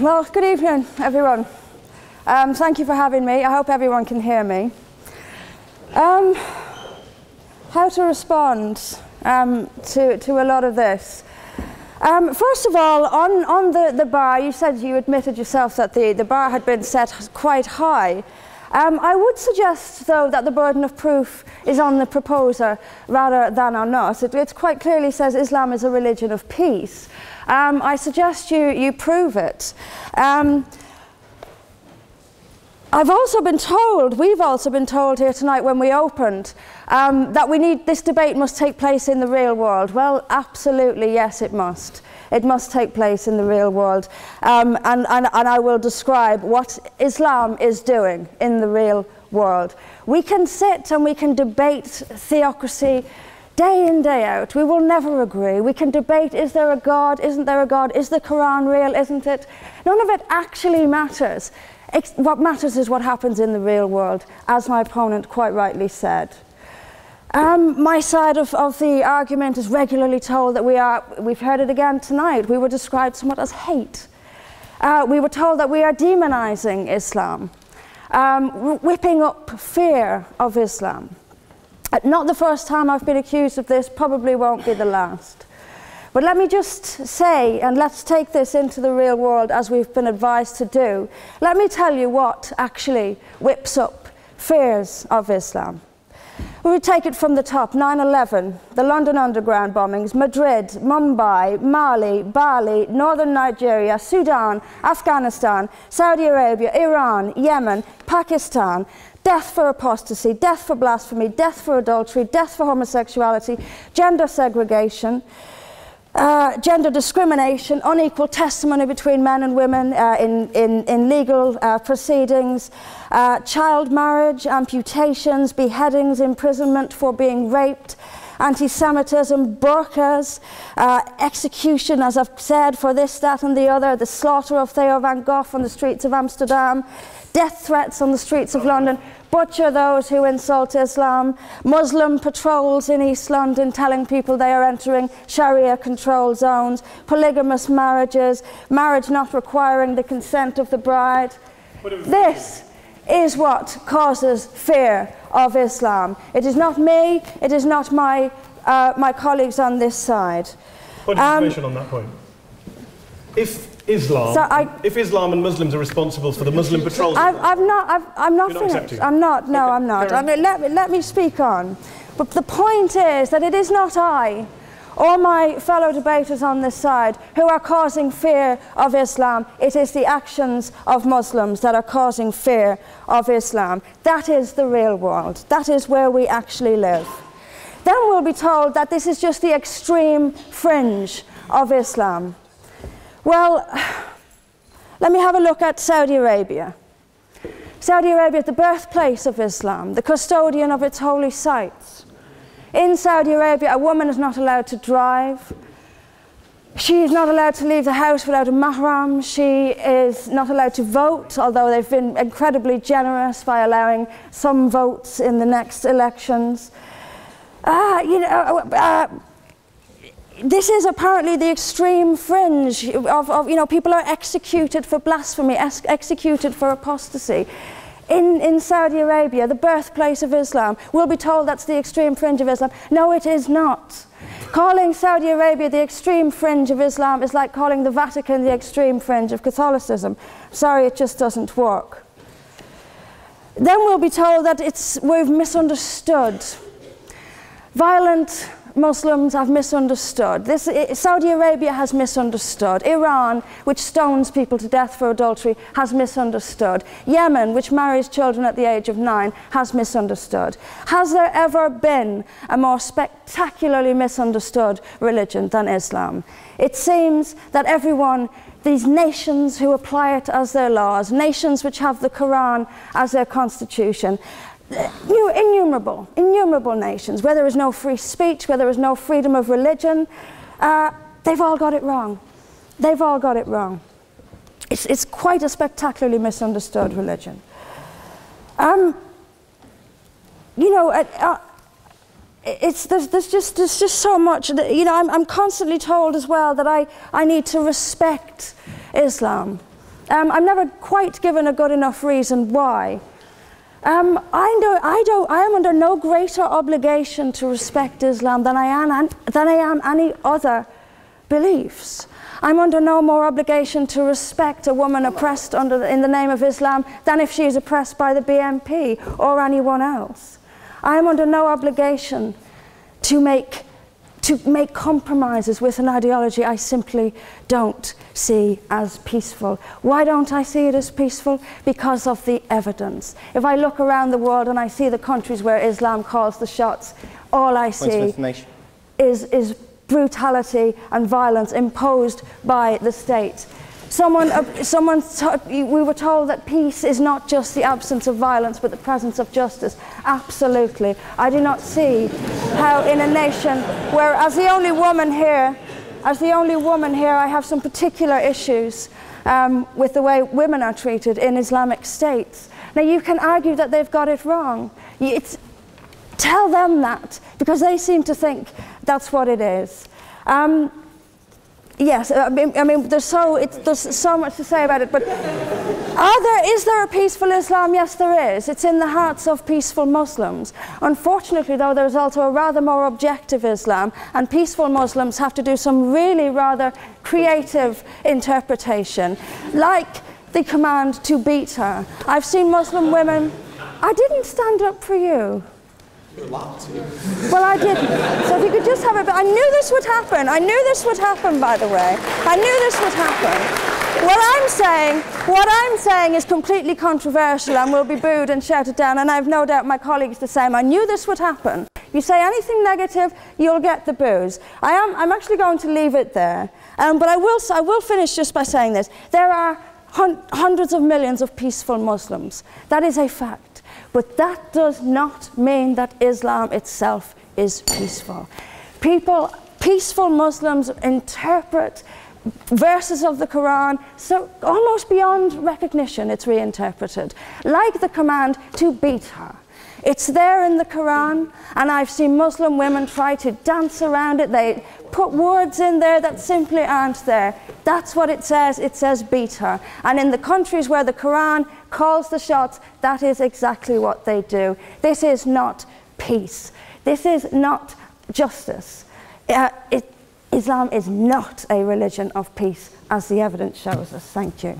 Well, good evening, everyone. Thank you for having me. I hope everyone can hear me. How to respond to a lot of this? First of all, on the bar, you said you admitted yourself that the bar had been set quite high. I would suggest, though, that the burden of proof is on the proposer rather than on us. It quite clearly says Islam is a religion of peace. I suggest you prove it. We've also been told here tonight when we opened that this debate must take place in the real world. Well, absolutely, yes, it must. It must take place in the real world. And I will describe what Islam is doing in the real world. We can sit and we can debate theocracy day in, day out. We will never agree. We can debate, is there a God, isn't there a God, is the Qur'an real, isn't it? None of it actually matters. What matters is what happens in the real world, as my opponent quite rightly said. My side of the argument is regularly told that we've heard it again tonight, we were described somewhat as hate. We were told that we are demonizing Islam, whipping up fear of Islam. Not the first time I've been accused of this, probably won't be the last. But let me just say, and let's take this into the real world as we've been advised to do, let me tell you what actually whips up fears of Islam. We would take it from the top: 9/11, the London Underground bombings, Madrid, Mumbai, Mali, Bali, northern Nigeria, Sudan, Afghanistan, Saudi Arabia, Iran, Yemen, Pakistan, death for apostasy, death for blasphemy, death for adultery, death for homosexuality, gender segregation, gender discrimination, unequal testimony between men and women in legal proceedings, child marriage, amputations, beheadings, imprisonment for being raped, anti-Semitism, burqas, execution, as I've said, for this, that and the other, the slaughter of Theo van Gogh on the streets of Amsterdam, death threats on the streets of London, butcher those who insult Islam, Muslim patrols in East London telling people they are entering Sharia-controlled zones, polygamous marriages, marriage not requiring the consent of the bride. This is what causes fear of Islam. It is not me, it is not my colleagues on this side. Point of information on that point. If Islam and Muslims are responsible for the Muslim patrols, I'm not finished. I'm not. No, okay, I'm not. I mean, let me speak on. But the point is that it is not I or my fellow debaters on this side who are causing fear of Islam. It is the actions of Muslims that are causing fear of Islam. That is the real world. That is where we actually live. Then we'll be told that this is just the extreme fringe of Islam. Well, let me have a look at Saudi Arabia. Saudi Arabia is the birthplace of Islam, the custodian of its holy sites. In Saudi Arabia, a woman is not allowed to drive. She is not allowed to leave the house without a mahram. She is not allowed to vote, although they've been incredibly generous by allowing some votes in the next elections. This is apparently the extreme fringe of people are executed for blasphemy, executed for apostasy. In Saudi Arabia, the birthplace of Islam, we'll be told that's the extreme fringe of Islam. No, it is not. Calling Saudi Arabia the extreme fringe of Islam is like calling the Vatican the extreme fringe of Catholicism. Sorry, it just doesn't work. Then we'll be told that we've misunderstood. Violent Muslims have misunderstood. Saudi Arabia has misunderstood. Iran, which stones people to death for adultery, has misunderstood. Yemen, which marries children at the age of 9, has misunderstood. Has there ever been a more spectacularly misunderstood religion than Islam? It seems that these nations who apply it as their laws, nations which have the Qur'an as their constitution, innumerable nations, where there is no free speech, where there is no freedom of religion, they've all got it wrong. They've all got it wrong. It's quite a spectacularly misunderstood religion. There's just so much. I'm constantly told as well that I need to respect Islam. I'm never quite given a good enough reason why. I am under no greater obligation to respect Islam than I am any other beliefs. I'm under no more obligation to respect a woman oppressed in the name of Islam than if she is oppressed by the BNP or anyone else. I am under no obligation to make compromises with an ideology I simply don't see as peaceful. Why don't I see it as peaceful? Because of the evidence. If I look around the world and I see the countries where Islam calls the shots, all I see is brutality and violence imposed by the state. We were told that peace is not just the absence of violence but the presence of justice. Absolutely. I do not see how in a nation where, as the only woman here, I have some particular issues with the way women are treated in Islamic states. Now you can argue that they've got it wrong. Tell them that, because they seem to think that's what it is. Yes, I mean, there's so much to say about it, but is there a peaceful Islam? Yes, there is. It's in the hearts of peaceful Muslims. Unfortunately, though, there's also a rather more objective Islam, and peaceful Muslims have to do some really rather creative interpretation, like the command to beat her. I've seen Muslim women. I didn't stand up for you. Well, I didn't. So if you could just have a bit. I knew this would happen. I knew this would happen, by the way. I knew this would happen. What I'm saying is completely controversial and will be booed and shouted down, and I have no doubt my colleagues the same. I knew this would happen. You say anything negative, you'll get the boos. I'm actually going to leave it there. But I will finish just by saying this. There are hundreds of millions of peaceful Muslims. That is a fact. But that does not mean that Islam itself is peaceful. Peaceful Muslims interpret verses of the Qur'an so almost beyond recognition it's reinterpreted, like the command to beat her. It's there in the Qur'an, and I've seen Muslim women try to dance around it. They put words in there that simply aren't there. That's what it says beat her. And in the countries where the Qur'an calls the shots, that is exactly what they do. This is not peace. This is not justice. Islam is not a religion of peace, as the evidence shows us. Thank you.